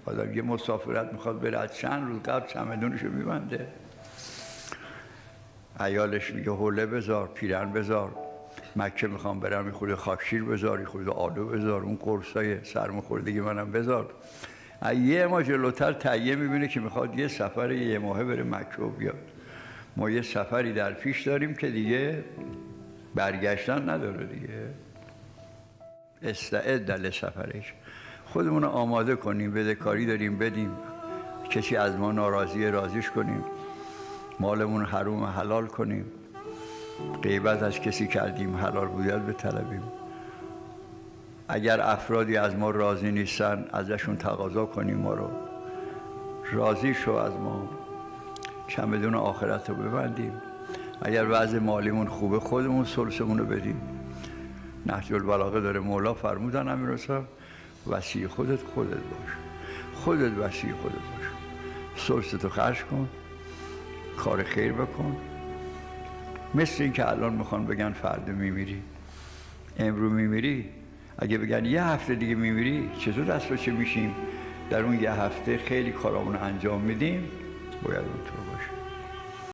آدم یه مسافرت میخواد بره، از چند روز قبل چمدونشو میبنده، عیالش میگه حوله بذار، پیرن بذار، مکه میخوام برم، خود خاکشیر بذار، خود آلو بذار، اون قرصای سرماخوردگی منم بذار. یه ماه جلوتر تهیه میبینه که میخواد یه سفر یه ماهه بره مکه و بیاد. ما یه سفری در پیش داریم که دیگه برگشتن نداره دیگه. استعد لسفرش، خودمون رو آماده کنیم، بدهکاری داریم بدیم، کسی از ما ناراضیه راضیش کنیم، مالمون حروم حلال کنیم، غیبت از کسی کردیم حلال بودن بطلبیم. اگر افرادی از ما راضی نیستن ازشون تقاضا کنیم ما رو راضی شو از ما، چمدون آخرت رو ببندیم. اگر وضع مالیمون خوبه خودمون ثلثمون رو بدیم. نهج البلاغه داره مولا فرمودن امیرحسین وصی خودت باش، خودت وصی خودت باش، ثلثتو خرج کن، کار خیر بکن. مثل این که الان میخوان بگن فردا میمیری، امرو میمیری، اگه بگن یه هفته دیگه میمیری چطور دست به چه میشیم؟ در اون یه هفته خیلی کارامون انجام میدیم، باید اونطور باشه.